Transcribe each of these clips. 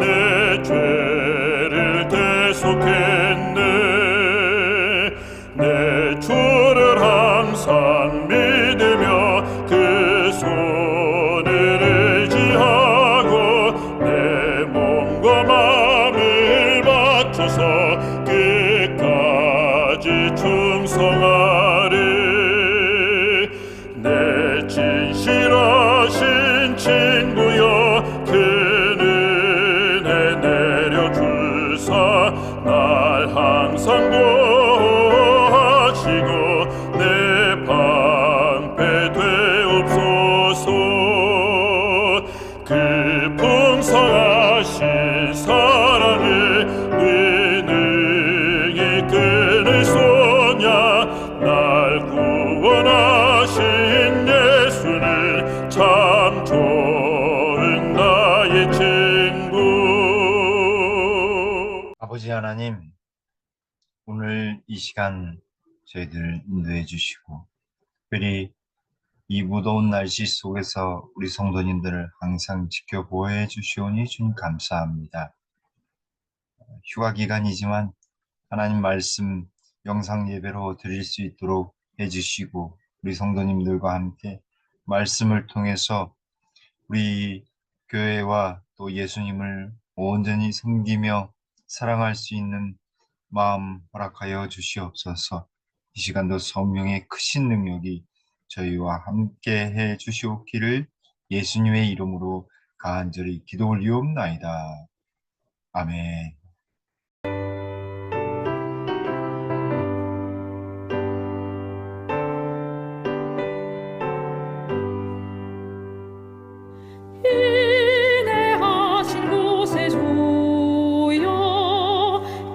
내 죄를 대속했네. 내 주를 항상 믿으며 그 손을 의지하고 내 몸과 마음을 바쳐서 끝까지 충성하리. 내 진실하신 친구여, 그 은혜 내려주사 날 항상 보호하시고 내 방패 되옵소서. 그 풍성하신 사랑을 능히 끊을 소냐. 날 구원하신 예수는 참 좋은 나의 친구. 아버지 하나님, 오늘 이 시간 저희들 인도해 주시고, 특별히 이 무더운 날씨 속에서 우리 성도님들을 항상 지켜 보호해 주시오니 주님 감사합니다. 휴가 기간이지만 하나님 말씀 영상 예배로 드릴 수 있도록 해주시고, 우리 성도님들과 함께 말씀을 통해서 우리 교회와 또 예수님을 온전히 섬기며 사랑할 수 있는 마음 허락하여 주시옵소서. 이 시간도 성령의 크신 능력이 저희와 함께 해 주시옵기를 예수님의 이름으로 간절히 기도 올리옵나이다. 아멘. 인내하신 곳에 조여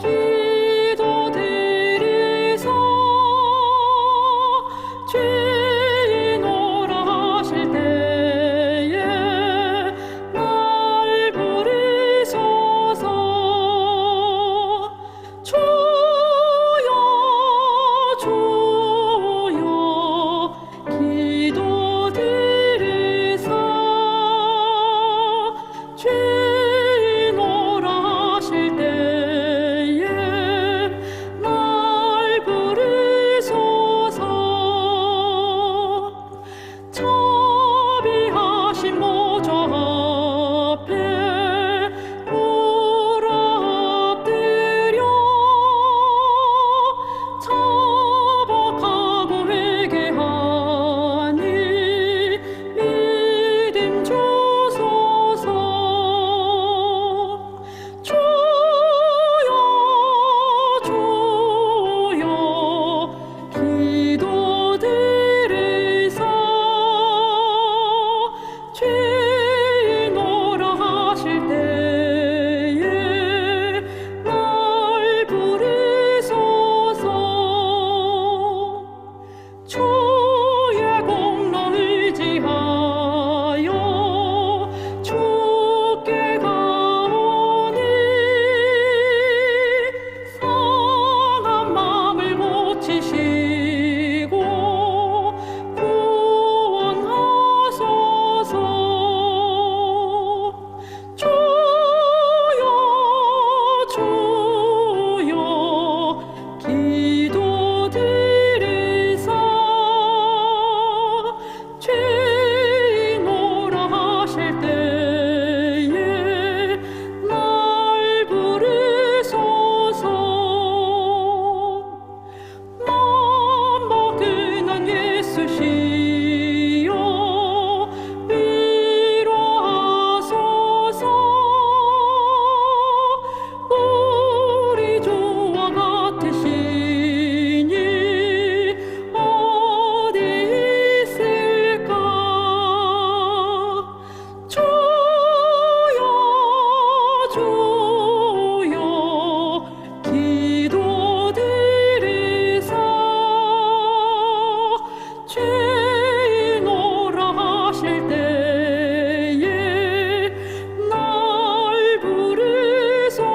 기도드리소. 죄인 오라 하실 때에 날 부르소서. 주여 주여 기도드리소. 죄인 오라 하실 때에 날 부르소서. 자비하신 보좌 앞에 엎드려 자박하고 회개하니 믿음 주소서. 주여 주여 기도드리소. 죄인 오라 하실 때에 날 부르소서. 주의 공로 의지하여 주께 가오니 상한 마음을 고치시고 구원하소서. 주여 주여 기도드리소. 죄인 오라 하실 때에 날 부르소서. 맘먹은 예수시여 위로하소서. 우리 주와 같으시니 어디 있을까. 주여 주여 기도드리소. 죄인 오라 하실 때에 날 부르소서.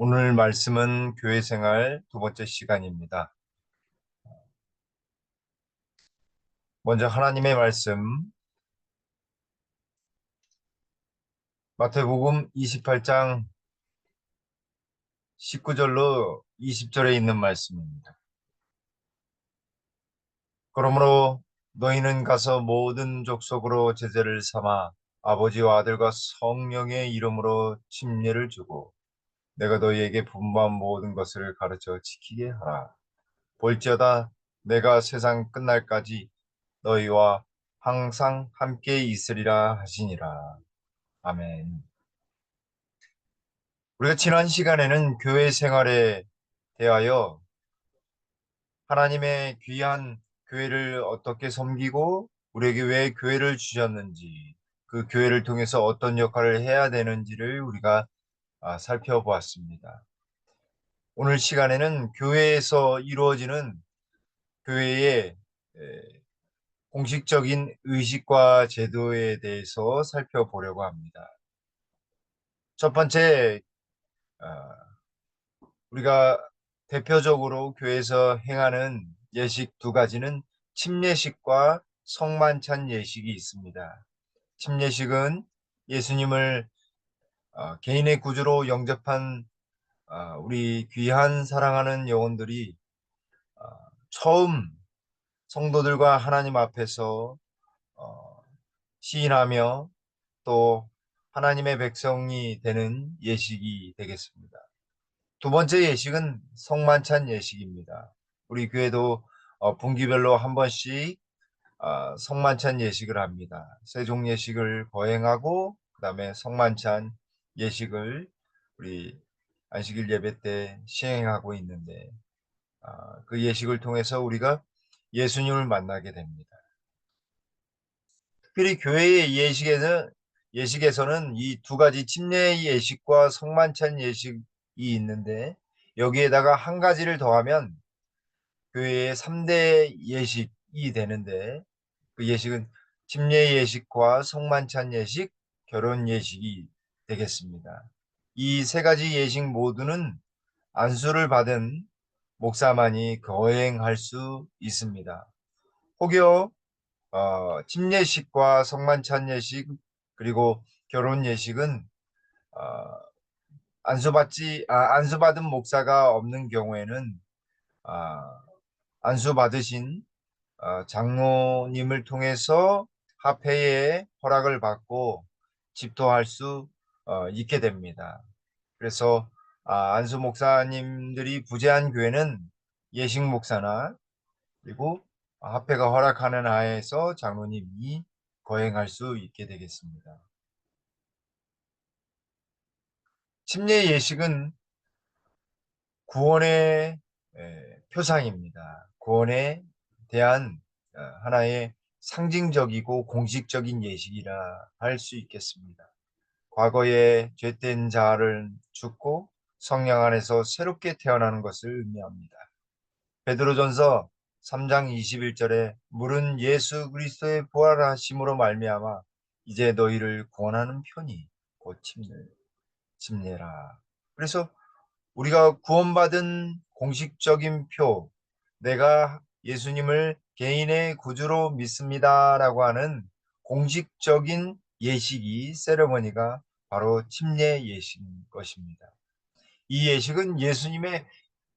오늘 말씀은 교회 생활 두 번째 시간입니다. 먼저 하나님의 말씀 마태복음 28장 19절로 20절에 있는 말씀입니다. 그러므로 너희는 가서 모든 족속으로 제자를 삼아 아버지와 아들과 성령의 이름으로 침례를 주고 내가 너희에게 분부한 모든 것을 가르쳐 지키게 하라. 볼지어다 내가 세상 끝날까지 너희와 항상 함께 있으리라 하시니라. 아멘. 우리가 지난 시간에는 교회 생활에 대하여 하나님의 귀한 교회를 어떻게 섬기고 우리에게 왜 교회를 주셨는지, 그 교회를 통해서 어떤 역할을 해야 되는지를 우리가 살펴보았습니다. 오늘 시간에는 교회에서 이루어지는 교회의 공식적인 의식과 제도에 대해서 살펴보려고 합니다. 첫 번째, 아, 우리가 대표적으로 교회에서 행하는 예식 두 가지는 침례식과 성만찬 예식이 있습니다. 침례식은 예수님을 개인의 구주로 영접한 우리 귀한 사랑하는 영혼들이 어, 처음 성도들과 하나님 앞에서 시인하며 또 하나님의 백성이 되는 예식이 되겠습니다. 두 번째 예식은 성만찬 예식입니다. 우리 교회도 분기별로 한 번씩 성만찬 예식을 합니다. 세종 예식을 거행하고 그다음에 성만찬 예식을 우리 안식일 예배 때 시행하고 있는데 그 예식을 통해서 우리가 예수님을 만나게 됩니다. 특별히 교회의 예식에서는 이 두 가지 침례 예식과 성만찬 예식이 있는데 여기에다가 한 가지를 더하면 교회의 3대 예식이 되는데 그 예식은 침례 예식과 성만찬 예식, 결혼 예식이 되겠습니다. 이 세 가지 예식 모두는 안수를 받은 목사만이 거행할 수 있습니다. 혹여 침례식과 성만찬 예식 그리고 결혼 예식은 어, 안수받은 목사가 없는 경우에는 아, 안수받으신 장로님을 통해서 합회의 허락을 받고 집도할 수 있게 됩니다. 그래서 안수 목사님들이 부재한 교회는 예식 목사나 그리고 합회가 허락하는 하에서 장로님이 거행할 수 있게 되겠습니다. 침례 예식은 구원의 표상입니다. 구원에 대한 하나의 상징적이고 공식적인 예식이라 할 수 있겠습니다. 과거에 죄된 자를 죽고 성령 안에서 새롭게 태어나는 것을 의미합니다. 베드로전서 3장 21절에 물은 예수 그리스도의 부활하심으로 말미암아 이제 너희를 구원하는 편이 곧 침례라. 그래서 우리가 구원받은 공식적인 표, 내가 예수님을 개인의 구주로 믿습니다라고 하는 공식적인 예식이 세레머니가 바로 침례 예식인 것입니다. 이 예식은 예수님의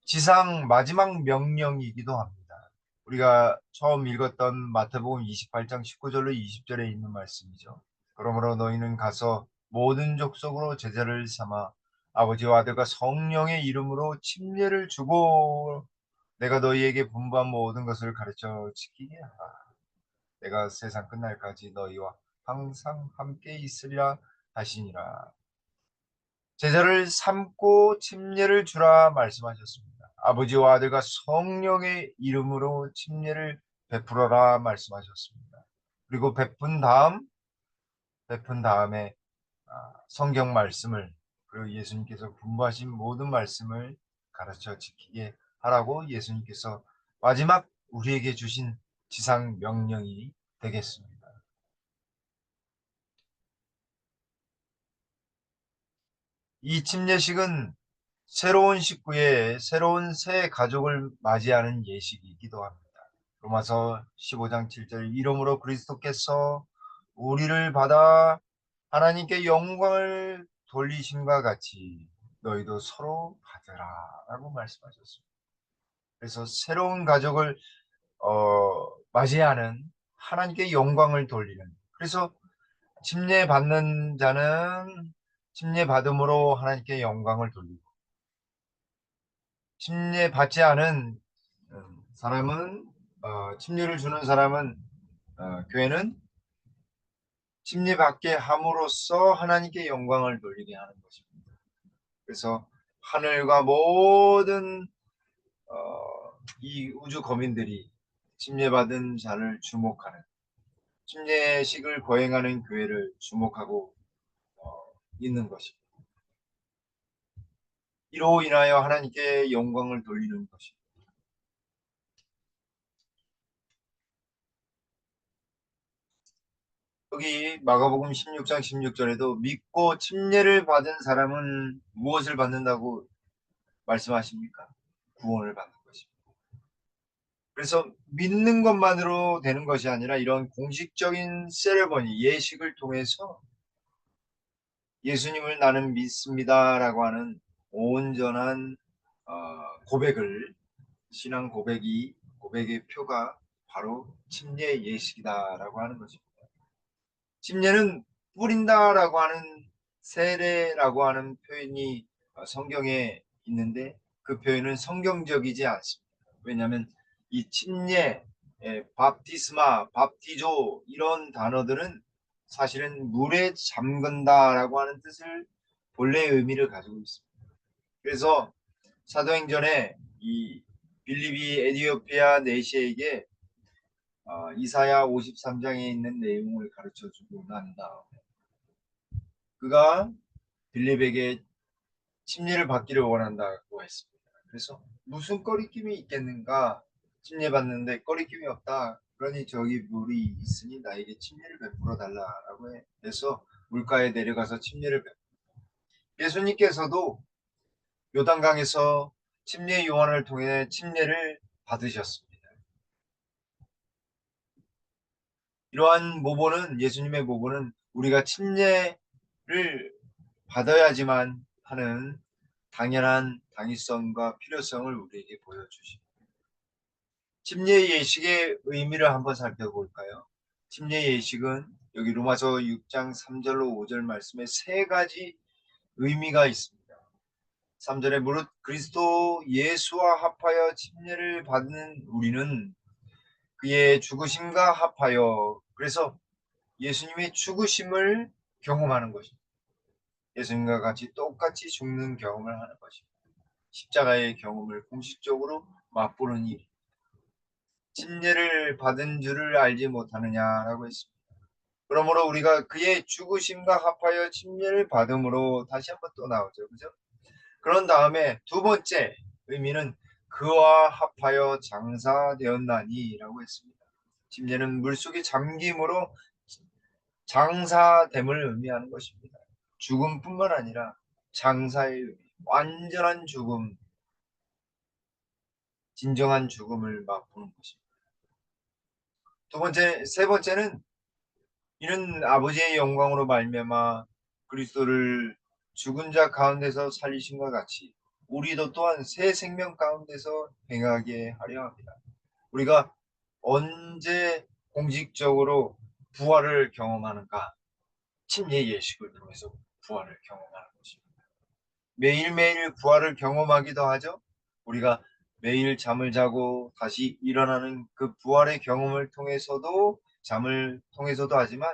지상 마지막 명령이기도 합니다. 우리가 처음 읽었던 마태복음 28장 19절로 20절에 있는 말씀이죠. 그러므로 너희는 가서 모든 족속으로 제자를 삼아 아버지와 아들과 성령의 이름으로 침례를 주고 내가 너희에게 분부한 모든 것을 가르쳐 지키게 하라. 내가 세상 끝날까지 너희와 항상 함께 있으리라 하시니라. 제자를 삼고 침례를 주라 말씀하셨습니다. 아버지와 아들과 성령의 이름으로 침례를 베풀어라 말씀하셨습니다. 그리고 베푼 다음에 성경 말씀을 그리고 예수님께서 분부하신 모든 말씀을 가르쳐 지키게 하라고 예수님께서 마지막 우리에게 주신 지상 명령이 되겠습니다. 이 침례식은 새로운 식구의 새로운 새 가족을 맞이하는 예식이기도 합니다. 로마서 15장 7절 이러므로 그리스도께서 우리를 받아 하나님께 영광을 돌리심과 같이 너희도 서로 받으라 라고 말씀하셨습니다. 그래서 새로운 가족을 맞이하는 하나님께 영광을 돌리는, 그래서 침례받는 자는 침례받음으로 하나님께 영광을 돌리고, 침례받지 않은 사람은 침례를 주는 사람은 교회는 침례받게 함으로써 하나님께 영광을 돌리게 하는 것입니다. 그래서 하늘과 모든 이 우주 거민들이 침례받은 자를 주목하는, 침례식을 거행하는 교회를 주목하고 있는 것입니다. 이로 인하여 하나님께 영광을 돌리는 것입니다. 여기 마가복음 16장 16절에도 믿고 침례를 받은 사람은 무엇을 받는다고 말씀하십니까? 구원을 받는 것입니다. 그래서 믿는 것만으로 되는 것이 아니라 이런 공식적인 세레머니, 예식을 통해서 예수님을 나는 믿습니다라고 하는 온전한 고백을, 신앙 고백의 표가 바로 침례 예식이다라고 하는 것입니다. 침례는 뿌린다라고 하는, 세례라고 하는 표현이 성경에 있는데 그 표현은 성경적이지 않습니다. 왜냐하면 이 침례, 밥티스마, 밥티조 이런 단어들은 사실은 물에 잠근다라고 하는 뜻을, 본래 의미를 가지고 있습니다. 그래서 사도행전에 이 빌립이 에디오피아 내시에게 이사야 53장에 있는 내용을 가르쳐주고 난 다음에 그가 빌립에게 침례를 받기를 원한다고 했습니다. 그래서 무슨 꺼리낌이 있겠는가? 침례 받는데 꺼리낌이 없다. 그러니 저기 물이 있으니 나에게 침례를 베풀어 달라라고 해서 물가에 내려가서 침례를 베풀어. 예수님께서도 요단강에서 침례 요한을 통해 침례를 받으셨습니다. 이러한 모본은, 예수님의 모본은 우리가 침례를 받아야지만 하는 당연한 당위성과 필요성을 우리에게 보여주십니다. 침례 예식의 의미를 한번 살펴볼까요? 침례 예식은 여기 로마서 6장 3절로 5절 말씀에 세 가지 의미가 있습니다. 3절에 무릇 그리스도 예수와 합하여 침례를 받는 우리는 그의 죽으심과 합하여, 그래서 예수님의 죽으심을 경험하는 것입니다. 예수님과 같이 똑같이 죽는 경험을 하는 것입니다. 십자가의 경험을 공식적으로 맛보는 일. 침례를 받은 줄을 알지 못하느냐라고 했습니다. 그러므로 우리가 그의 죽으심과 합하여 침례를 받음으로, 다시 한번 또 나오죠. 그죠? 그런 다음에 두 번째 의미는 그와 합하여 장사되었나니라고 했습니다. 침례는 물속에 잠김으로 장사됨을 의미하는 것입니다. 죽음뿐만 아니라 장사의 의미, 완전한 죽음, 진정한 죽음을 맛보는 것입니다. 세 번째는 이는 아버지의 영광으로 말미암아 그리스도를 죽은 자 가운데서 살리신 것 같이 우리도 또한 새 생명 가운데서 행하게 하려 합니다. 우리가 언제 공식적으로 부활을 경험하는가? 침례 예식을 통해서 부활을 경험하는 것입니다. 매일매일 부활을 경험하기도 하죠. 우리가 매일 잠을 자고 다시 일어나는 그 부활의 경험을 통해서도, 잠을 통해서도 하지만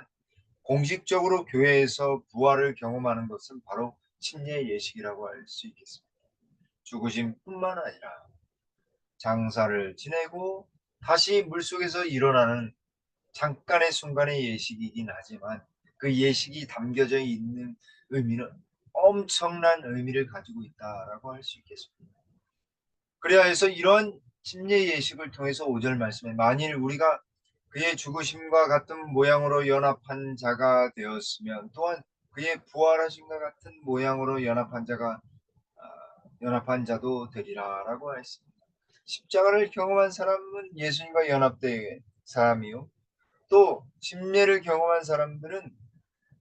공식적으로 교회에서 부활을 경험하는 것은 바로 침례 예식이라고 할 수 있겠습니다. 죽으심뿐만 아니라 장사를 지내고 다시 물속에서 일어나는 잠깐의 순간의 예식이긴 하지만 그 예식이 담겨져 있는 의미는 엄청난 의미를 가지고 있다라고 할 수 있겠습니다. 그래야 해서 이런 침례 예식을 통해서 5절 말씀에 만일 우리가 그의 죽으심과 같은 모양으로 연합한 자가 되었으면 또한 그의 부활하심과 같은 모양으로 연합한 자도 되리라라고 했습니다. 십자가를 경험한 사람은 예수님과 연합된 사람이요. 또 침례를 경험한 사람들은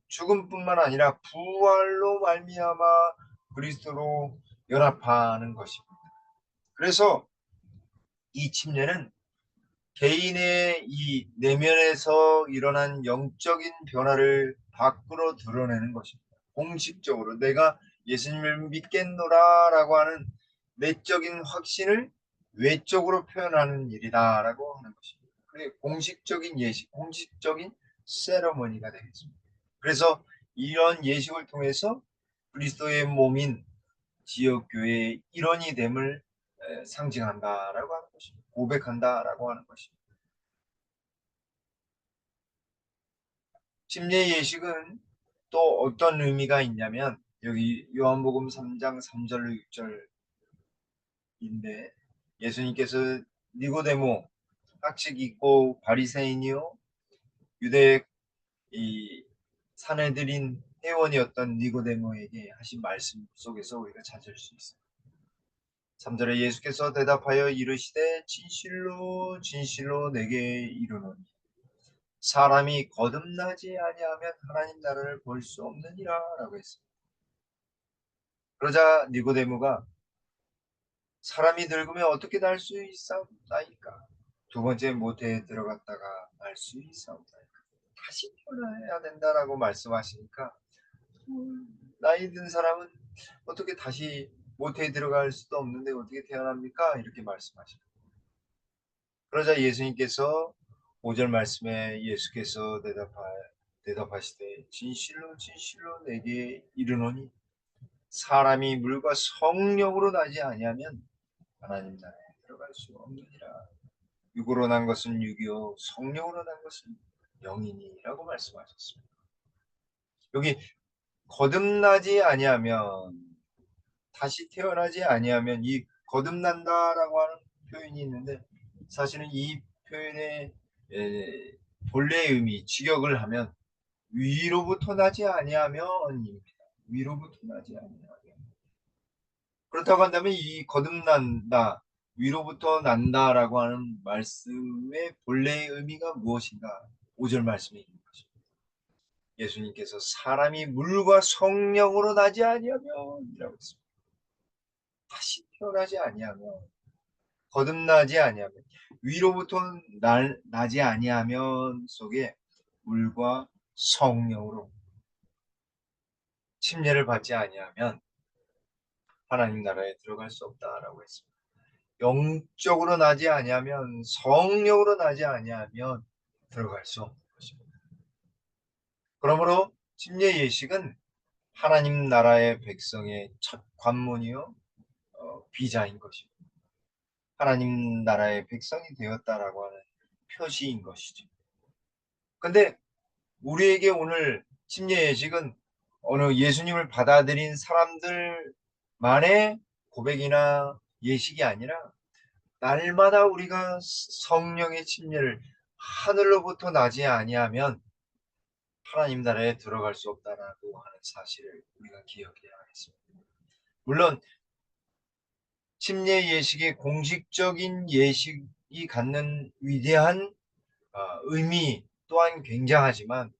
죽음뿐만 아니라 부활로 말미암아 그리스도로 연합하는 것입니다. 그래서 이 침례는 개인의 이 내면에서 일어난 영적인 변화를 밖으로 드러내는 것입니다. 공식적으로 내가 예수님을 믿겠노라라고 하는 내적인 확신을 외적으로 표현하는 일이다라고 하는 것입니다. 그게 공식적인 예식, 공식적인 세러머니가 되겠습니다. 그래서 이런 예식을 통해서 그리스도의 몸인 지역교회의 일원이 됨을 상징한다라고 하는 것입니다. 고백한다라고 하는 것입니다. 침례 예식은 또 어떤 의미가 있냐면 여기 요한복음 3장 3절로 6절인데 예수님께서 니고데모 학식 있고 바리새인이요 유대 이 사내들인 회원이었던 니고데모에게 하신 말씀 속에서 우리가 찾을 수 있습니다. 3절에 예수께서 대답하여 이르시되 진실로 진실로 내게 이르노니 사람이 거듭나지 아니하면 하나님 나라를 볼 수 없느니라 라고 했습니다. 그러자 니고데모가 사람이 늙으면 어떻게 날 수 있사옵나이까? 두 번째 모태에 들어갔다가 날 수 있사옵나이까? 다시 태어나야 된다라고 말씀하시니까 나이 든 사람은 어떻게 다시 모태에 들어갈 수도 없는데 어떻게 태어납니까? 이렇게 말씀하십니다. 그러자 예수님께서 5절 말씀에 예수께서 대답하시되 진실로 진실로 내게 이르노니 사람이 물과 성령으로 나지 아니하면 하나님 나라에 들어갈 수 없느니라. 육으로 난 것은 육이요 성령으로 난 것은 영이니라고 말씀하셨습니다. 여기 거듭나지 아니하면 다시 태어나지 아니하면 이 거듭난다라고 하는 표현이 있는데 사실은 이 표현의 본래의 의미 직역을 하면 위로부터 나지 아니하면입니다. 위로부터 나지 아니하면 그렇다고 한다면 이 거듭난다 위로부터 난다라고 하는 말씀의 본래의 의미가 무엇인가? 5절 말씀에 있는 것입니다. 예수님께서 사람이 물과 성령으로 나지 아니하면 이라고 했습니다. 다시 태어나지 아니하면 거듭나지 아니하면 위로부터 나지 아니하면 속에 물과 성령으로 침례를 받지 아니하면 하나님 나라에 들어갈 수 없다라고 했습니다. 영적으로 나지 아니하면 성령으로 나지 아니하면 들어갈 수 없는 것입니다. 그러므로 침례 예식은 하나님 나라의 백성의 첫 관문이요 비자인 것입니다. 하나님 나라의 백성이 되었다라고 하는 표시인 것이죠. 근데 우리에게 오늘 침례 예식은 어느 예수님을 받아들인 사람들만의 고백이나 예식이 아니라 날마다 우리가 성령의 침례를 하늘로부터 나지 아니하면 하나님 나라에 들어갈 수 없다라고 하는 사실을 우리가 기억해야 하겠습니다. 물론 침례 예식의 공식적인 예식이 갖는 위대한 의미 또한 굉장하지만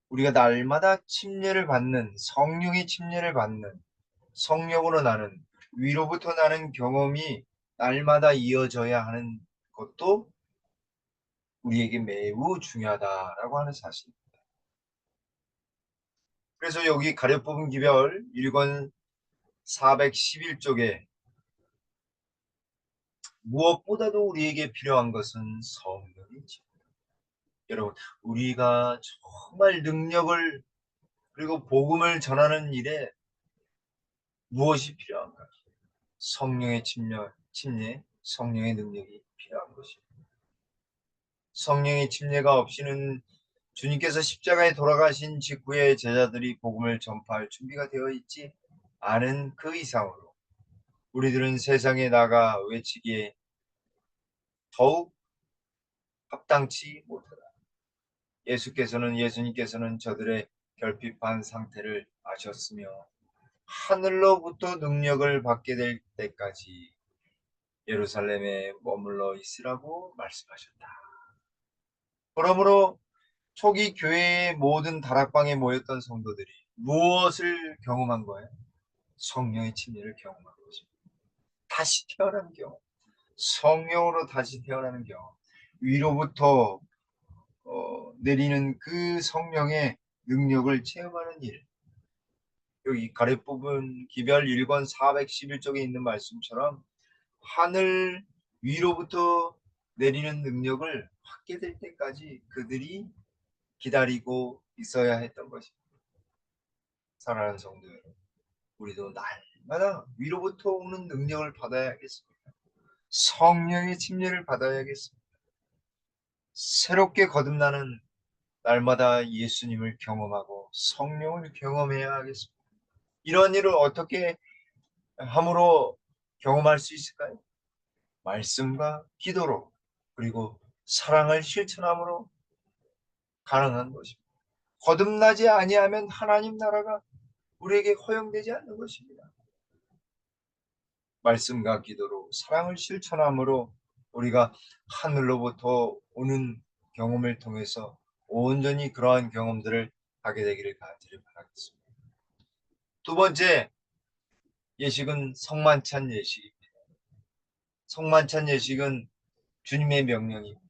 우리가 날마다 침례를 받는 성령의 침례를 받는 성령으로 나는 위로부터 나는 경험이 날마다 이어져야 하는 것도 우리에게 매우 중요하다라고 하는 사실입니다. 그래서 여기 가려 뽑은 기별 1권 411쪽에 무엇보다도 우리에게 필요한 것은 성령이지. 여러분, 우리가 정말 능력을 그리고 복음을 전하는 일에 무엇이 필요한가? 성령의 침례, 성령의 능력이 필요한 것입니다. 성령의 침례가 없이는 주님께서 십자가에 돌아가신 직후에 제자들이 복음을 전파할 준비가 되어 있지 않은 그 이상으로 우리들은 세상에 나가 외치기에 더욱 합당치 못하다. 예수님께서는 저들의 결핍한 상태를 아셨으며 하늘로부터 능력을 받게 될 때까지 예루살렘에 머물러 있으라고 말씀하셨다. 그러므로 초기 교회의 모든 다락방에 모였던 성도들이 무엇을 경험한 거예요? 성령의 침례를 경험한 것입니다. 다시 태어나는 경험, 성령으로 다시 태어나는 경험, 위로부터 내리는 그 성령의 능력을 체험하는 일. 여기 가래 부분 기별 1권 411쪽에 있는 말씀처럼 하늘 위로부터 내리는 능력을 받게 될 때까지 그들이 기다리고 있어야 했던 것입니다. 사랑하는 성도 여러분, 우리도 날마다 위로부터 오는 능력을 받아야겠습니다. 성령의 침례를 받아야겠습니다. 새롭게 거듭나는 날마다 예수님을 경험하고 성령을 경험해야 하겠습니다. 이런 일을 어떻게 함으로 경험할 수 있을까요? 말씀과 기도로, 그리고 사랑을 실천함으로 가능한 것입니다. 거듭나지 아니하면 하나님 나라가 우리에게 허용되지 않는 것입니다. 말씀과 기도로 사랑을 실천함으로 우리가 하늘로부터 오는 경험을 통해서 온전히 그러한 경험들을 하게 되기를 간절히 바라겠습니다. 두 번째 예식은 성만찬 예식입니다. 성만찬 예식은 주님의 명령입니다.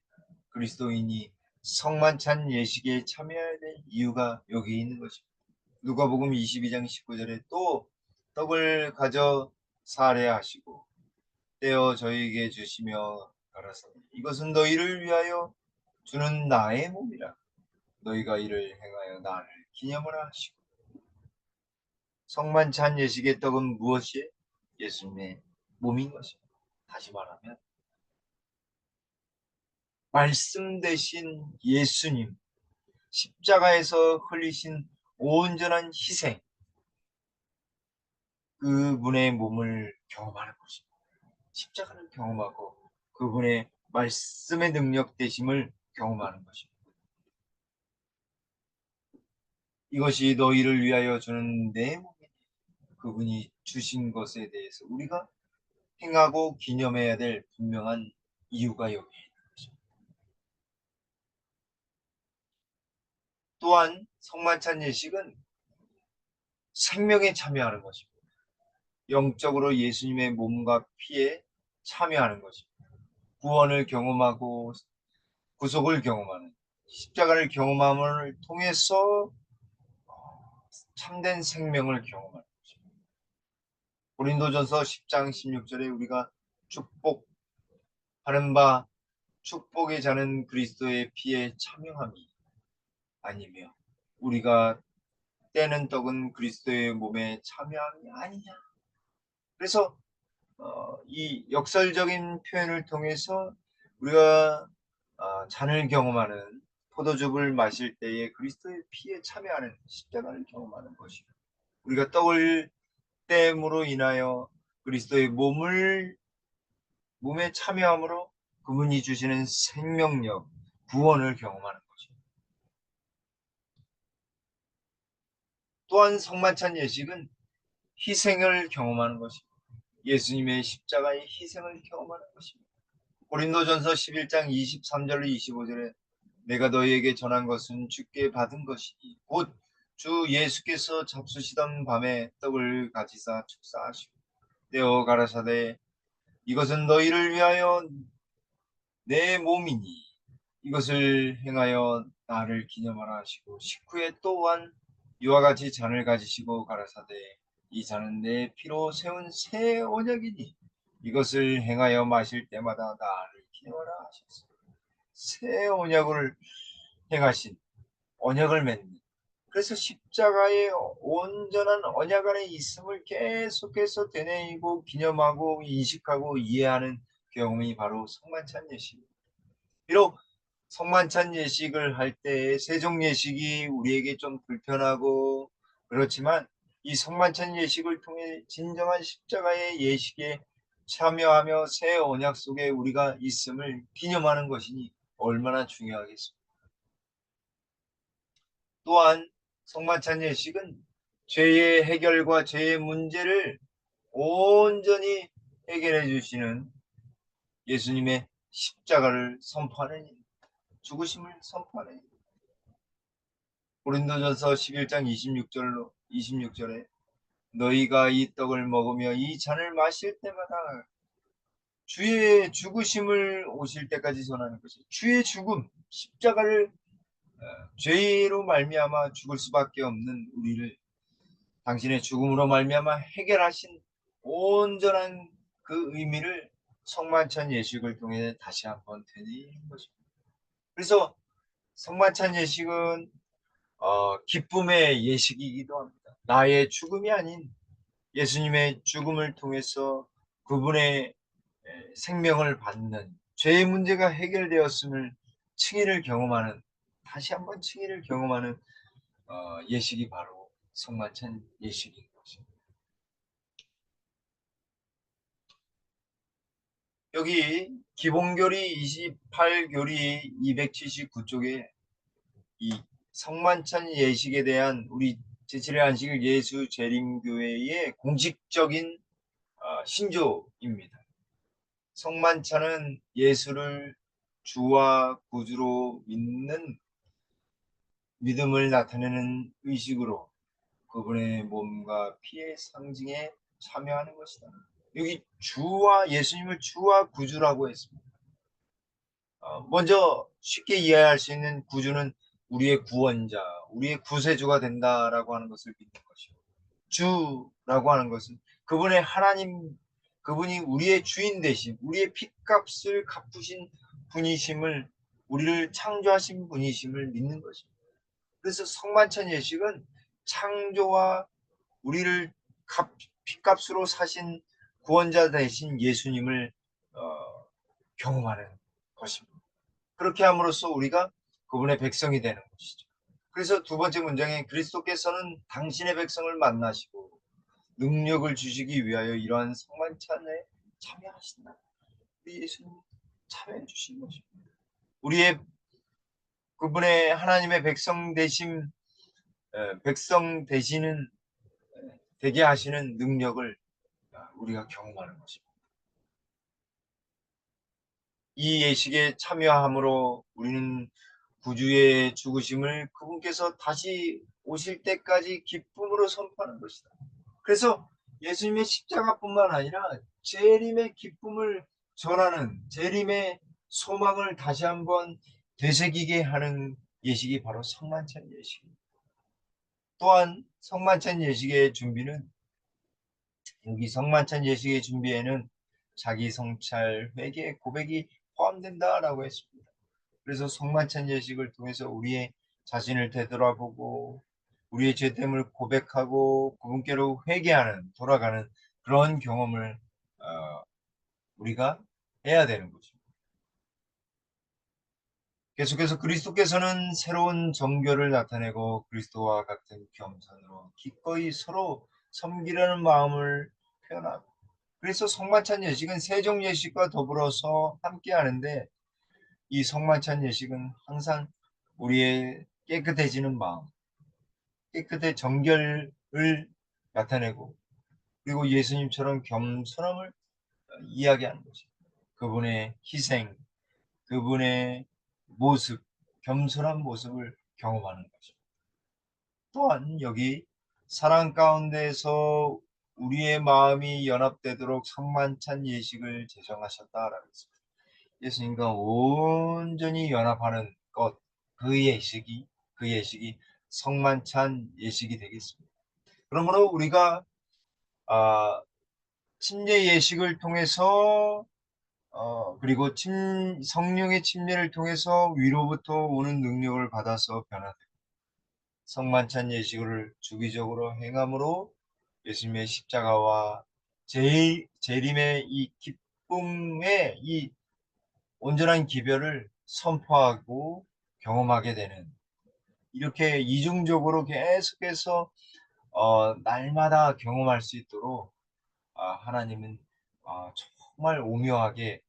그리스도인이 성만찬 예식에 참여해야 될 이유가 여기 있는 것입니다. 누가복음 22장 19절에 또 떡을 가져 사례하시고 떼어 저희에게 주시며 가라사대 이것은 너희를 위하여 주는 나의 몸이라 너희가 이를 행하여 나를 기념하라 하시고. 성만찬 예식의 떡은 무엇이에요? 예수님의 몸인 것입니다. 다시 말하면 말씀 대신 예수님 십자가에서 흘리신 온전한 희생, 그분의 몸을 경험하는 것입니다. 십자가를 경험하고 그분의 말씀의 능력 되심을 경험하는 것입니다. 이것이 너희를 위하여 주는 내 몸이니 그분이 주신 것에 대해서 우리가 행하고 기념해야 될 분명한 이유가 여기 있는 것입니다. 또한 성만찬 예식은 생명에 참여하는 것입니다. 영적으로 예수님의 몸과 피에 참여하는 것입니다. 구원을 경험하고 구속을 경험하는 십자가를 경험함을 통해서 참된 생명을 경험하는 것입니다. 고린도전서 10장 16절에 우리가 축복하는 바 축복의 자는 그리스도의 피에 참여함이 아니며 우리가 떼는 떡은 그리스도의 몸에 참여함이 아니냐. 그래서 이 역설적인 표현을 통해서 우리가 잔을 경험하는 포도즙을 마실 때에 그리스도의 피에 참여하는 십자가를 경험하는 것이고 우리가 떡을 땜으로 인하여 그리스도의 몸에 참여함으로 그분이 주시는 생명력, 구원을 경험하는 것입니다. 또한 성만찬 예식은 희생을 경험하는 것입니다. 예수님의 십자가의 희생을 경험하는 것입니다. 고린도전서 11장 23절로 25절에 내가 너희에게 전한 것은 주께 받은 것이니 곧 주 예수께서 잡수시던 밤에 떡을 가지사 축사하시고 떼어 가라사대 이것은 너희를 위하여 내 몸이니 이것을 행하여 나를 기념하라 하시고 식후에 또한 이와 같이 잔을 가지시고 가라사대 이 잔은 내 피로 세운 새 언약이니 이것을 행하여 마실 때마다 나를 기념하라 하셨습니다. 새 언약을 행하신 언약을 맺는 그래서 십자가의 온전한 언약 안에 있음을 계속해서 되뇌이고 기념하고 인식하고 이해하는 경험이 바로 성만찬 예식입니다. 비록 성만찬 예식을 할 때 세종 예식이 우리에게 좀 불편하고 그렇지만 이 성만찬 예식을 통해 진정한 십자가의 예식에 참여하며 새 언약 속에 우리가 있음을 기념하는 것이니 얼마나 중요하겠습니까? 또한 성만찬 예식은 죄의 해결과 죄의 문제를 온전히 해결해 주시는 예수님의 십자가를 선포하는 일, 죽으심을 선포하는 일. 고린도전서 11장 26절에 너희가 이 떡을 먹으며 이 잔을 마실 때마다 주의 죽으심을 오실 때까지 전하는 것이 주의 죽음, 십자가를 죄로 말미암아 죽을 수밖에 없는 우리를 당신의 죽음으로 말미암아 해결하신 온전한 그 의미를 성만찬 예식을 통해 다시 한번 되뇌이는 것입니다. 그래서 성만찬 예식은 기쁨의 예식이기도 합니다. 나의 죽음이 아닌 예수님의 죽음을 통해서 그분의 생명을 받는 죄의 문제가 해결되었음을 승리를 경험하는 다시 한번 승리를 경험하는 예식이 바로 성만찬 예식인 것입니다. 여기 기본교리 28교리 279쪽에 이 성만찬 예식에 대한 우리 제7회 안식일 예수 재림교회의 공식적인 신조입니다. 성만찬은 예수를 주와 구주로 믿는 믿음을 나타내는 의식으로 그분의 몸과 피의 상징에 참여하는 것이다. 여기 예수님을 주와 구주라고 했습니다. 먼저 쉽게 이해할 수 있는 구주는 우리의 구원자, 우리의 구세주가 된다라고 하는 것을 믿는 것이고, 주라고 하는 것은 그분의 하나님, 그분이 우리의 주인 되신, 우리의 핏값을 갚으신 분이심을, 우리를 창조하신 분이심을 믿는 것입니다. 그래서 성만찬 예식은 창조와 우리를 핏값으로 사신 구원자 되신 예수님을 경험하는 것입니다. 그렇게 함으로써 우리가 그분의 백성이 되는 것이죠. 그래서 두 번째 문장에 그리스도께서는 당신의 백성을 만나시고 능력을 주시기 위하여 이러한 성만찬에 참여하신다. 우리 예수님 참여해 주신 것입니다. 우리의 그분의 하나님의 백성 되시는 되게 하시는 능력을 우리가 경험하는 것입니다. 이 예식에 참여함으로 우리는 구주의 죽으심을 그분께서 다시 오실 때까지 기쁨으로 선포하는 것이다. 그래서 예수님의 십자가뿐만 아니라 재림의 기쁨을 전하는 재림의 소망을 다시 한번 되새기게 하는 예식이 바로 성만찬 예식입니다. 또한 성만찬 예식의 준비는 여기 성만찬 예식의 준비에는 자기 성찰, 회개, 고백이 포함된다라고 했습니다. 그래서 성만찬 예식을 통해서 우리의 자신을 되돌아보고 우리의 죄됨을 고백하고 그분께로 회개하는 돌아가는 그런 경험을 우리가 해야 되는 것입니다. 계속해서 그리스도께서는 새로운 정결을 나타내고 그리스도와 같은 겸손으로 기꺼이 서로 섬기려는 마음을 표현하고 그래서 성만찬 예식은 세종 예식과 더불어서 함께 하는데 이 성만찬 예식은 항상 우리의 깨끗해지는 마음, 깨끗의 정결을 나타내고 그리고 예수님처럼 겸손함을 이야기하는 것입니다. 그분의 희생, 그분의 모습, 겸손한 모습을 경험하는 것입니다. 또한 여기 사랑 가운데서 우리의 마음이 연합되도록 성만찬 예식을 제정하셨다라고 했습니다. 예수님과 온전히 연합하는 것, 그 예식이 성만찬 예식이 되겠습니다. 그러므로 우리가 침례 예식을 통해서 그리고 성령의 침례를 통해서 위로부터 오는 능력을 받아서 변화되고 성만찬 예식을 주기적으로 행함으로 예수님의 십자가와 재림의 이 기쁨의 이 온전한 기별을 선포하고 경험하게 되는 이렇게 이중적으로 계속해서 날마다 경험할 수 있도록 하나님은 정말 오묘하게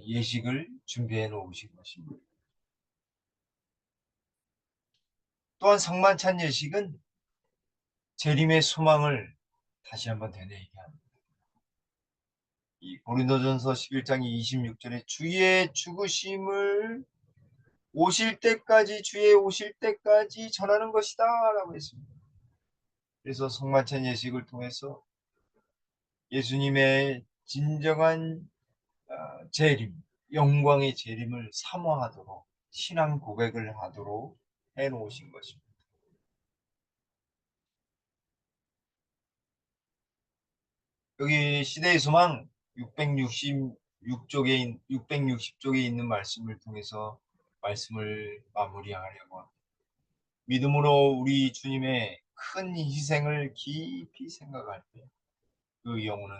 예식을 준비해 놓으신 것입니다. 또한 성만찬 예식은 재림의 소망을 다시 한번 되뇌이게 합니다. 이 고린도전서 11장 26절에 주의 죽으심을 오실 때까지, 주의 오실 때까지 전하는 것이다 라고 했습니다. 그래서 성만찬 예식을 통해서 예수님의 진정한 재림, 영광의 재림을 사모하도록 신앙 고백을 하도록 해놓으신 것입니다. 여기 시대의 소망 660쪽에 있는 말씀을 통해서 말씀을 마무리하려고 합니다. 믿음으로 우리 주님의 큰 희생을 깊이 생각할 때 그 영혼은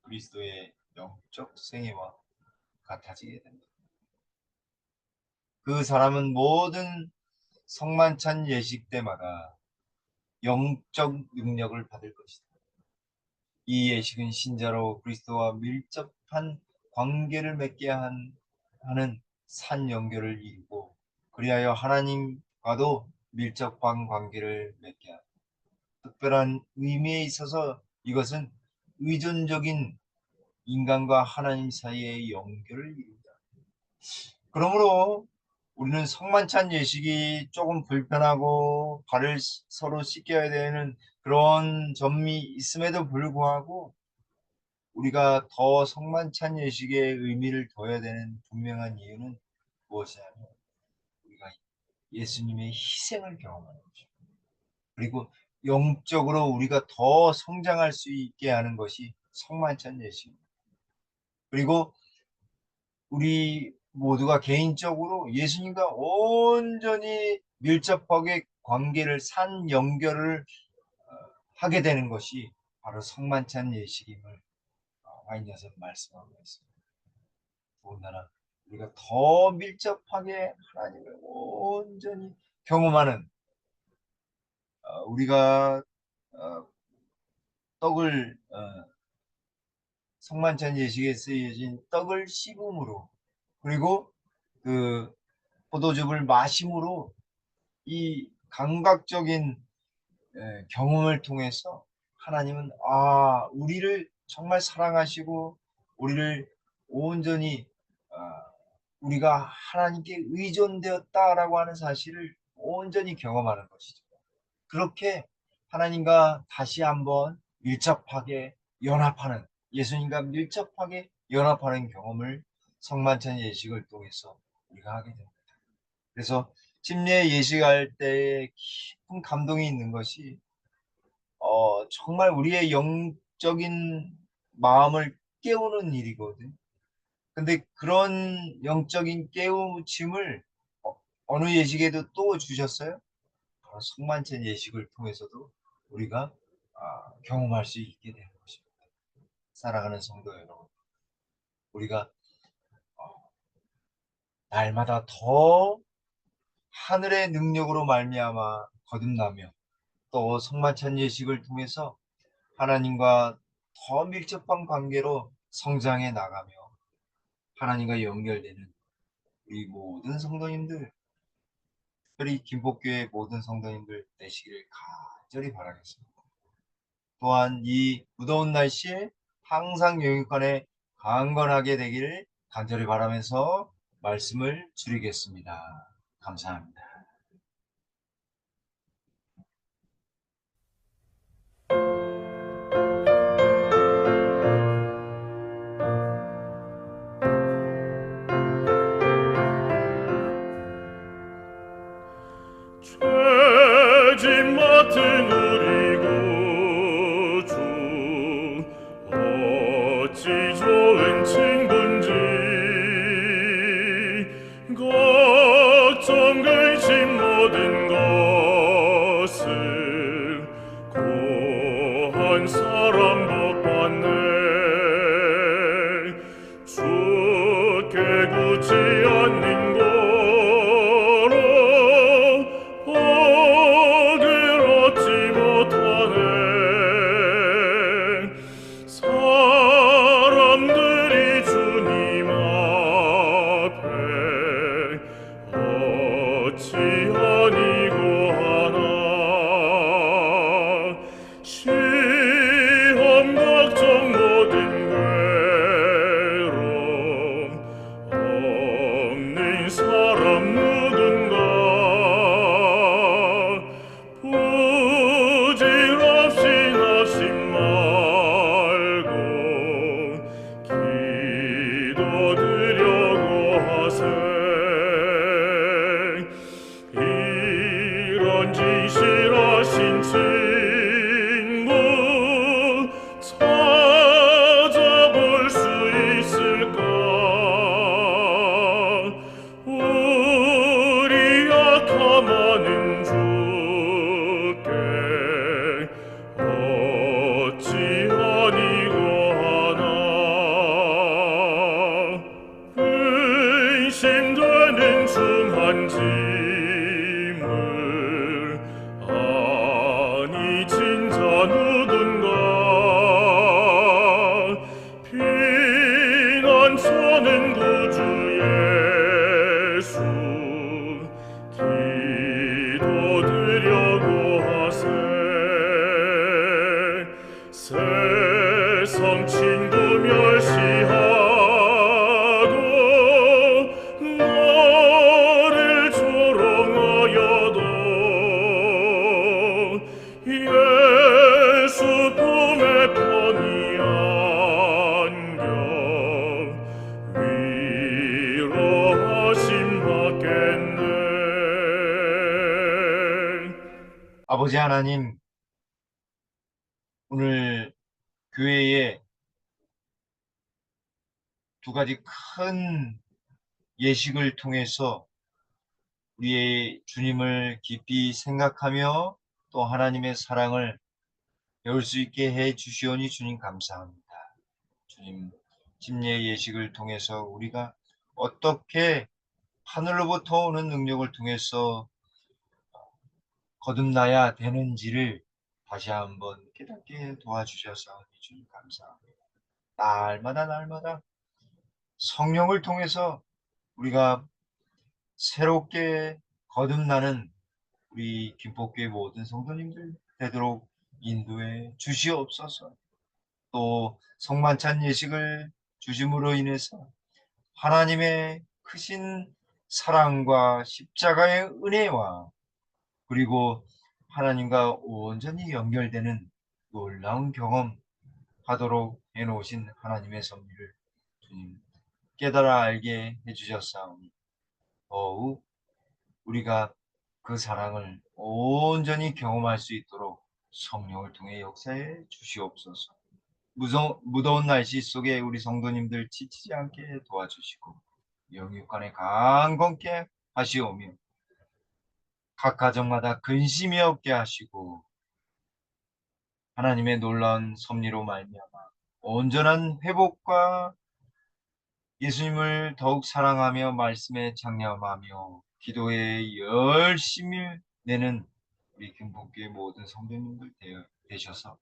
그리스도의 영적 생애와 같아지게 됩니다. 그 사람은 모든 성만찬 예식 때마다 영적 능력을 받을 것이다. 이 예식은 신자로 그리스도와 밀접한 관계를 맺게 하는 산 연결을 이루고 그리하여 하나님과도 밀접한 관계를 맺게 합니다. 특별한 의미에 있어서 이것은 의존적인 인간과 하나님 사이의 연결을 이룬다. 그러므로 우리는 성만찬 예식이 조금 불편하고 발을 서로 씻겨야 되는 그런 점이 있음에도 불구하고 우리가 더 성만찬 예식의 의미를 둬야 되는 분명한 이유는 무엇이냐면 우리가 예수님의 희생을 경험하는 것입니다. 그리고 영적으로 우리가 더 성장할 수 있게 하는 것이 성만찬 예식입니다. 그리고 우리 모두가 개인적으로 예수님과 온전히 밀접하게 관계를 산 연결을 하게 되는 것이 바로 성만찬 예식임을 와인여서 말씀하고 있습니다. 더군다나 우리가 더 밀접하게 하나님을 온전히 경험하는 우리가 떡을 성만찬 예식에 쓰여진 떡을 씹음으로 그리고 그 포도즙을 마심으로 이 감각적인 경험을 통해서 하나님은 우리를 정말 사랑하시고 우리를 온전히 우리가 하나님께 의존되었다라고 하는 사실을 온전히 경험하는 것이죠. 그렇게 하나님과 다시 한번 밀접하게 연합하는 예수님과 밀접하게 연합하는 경험을 성만찬 예식을 통해서 우리가 하게 됩니다. 그래서 침례 예식할 때 깊은 감동이 있는 것이 정말 우리의 영적인 마음을 깨우는 일이거든. 근데 그런 영적인 깨우침을 어느 예식에도 또 주셨어요? 바로 성만찬 예식을 통해서도 우리가 경험할 수 있게 되는 것입니다. 사랑하는 성도 여러분, 우리가 날마다 더 하늘의 능력으로 말미암아 거듭나며 또 성만찬 예식을 통해서 하나님과 더 밀접한 관계로 성장해 나가며 하나님과 연결되는 우리 모든 성도님들, 특별히 김포교회 모든 성도님들 되시기를 간절히 바라겠습니다. 또한 이 무더운 날씨에 항상 영육간에 강건하게 되기를 간절히 바라면서 말씀을 줄이겠습니다. 감사합니다. 죄짐 맡은 우리 구주 어찌 좋은 친구인지 걱정 근심 모든 것을 고한 사람 복받네 주께 굳이 않는 거로 복을 얻지 진실하신 친구 찾아볼 수 있을까? 우리 약함하는 주께 어찌 아니고 하나. 근심되는 중한 짐을 아니 진짜 누군가 피난처는 구주 예수 기도드려고 하세. 세상 친구 멸시하고 너를 조롱하여도 예수 품에 편히 안겨 위로하심 받겠네. 아버지 하나님, 오늘 교회에 두 가지 큰 예식을 통해서 우리의 주님을 깊이 생각하며 또 하나님의 사랑을 배울 수 있게 해 주시오니 주님 감사합니다. 주님, 침례 예식을 통해서 우리가 어떻게 하늘로부터 오는 능력을 통해서 거듭나야 되는지를 다시 한번 깨닫게 도와주셔서 주님 감사합니다. 날마다 성령을 통해서 우리가 새롭게 거듭나는 우리 김포교회 모든 성도님들 되도록 인도해 주시옵소서. 또 성만찬 예식을 주심으로 인해서 하나님의 크신 사랑과 십자가의 은혜와 그리고 하나님과 온전히 연결되는 놀라운 경험 하도록 해놓으신 하나님의 섭리를 주님 깨달아 알게 해주셨사오니 더욱 우리가 그 사랑을 온전히 경험할 수 있도록 성령을 통해 역사해 주시옵소서. 무더운 날씨 속에 우리 성도님들 지치지 않게 도와주시고 영육간에 강건케 하시오며 각 가정마다 근심이 없게 하시고 하나님의 놀라운 섭리로 말미암아 온전한 회복과 예수님을 더욱 사랑하며 말씀에 장념하며 기도에 열심히 내는 우리 김포교회 모든 성도님들 되셔서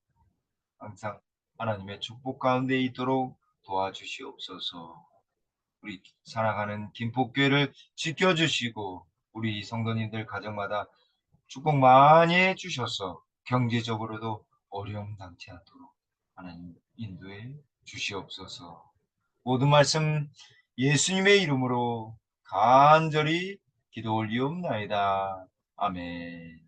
항상 하나님의 축복 가운데 있도록 도와주시옵소서. 우리 살아가는 김포교회를 지켜주시고 우리 성도님들 가정마다 축복 많이 해주셔서 경제적으로도 어려움 당치 않도록 하나님 인도해 주시옵소서. 모든 말씀 예수님의 이름으로 간절히 기도 올리옵나이다. 아멘.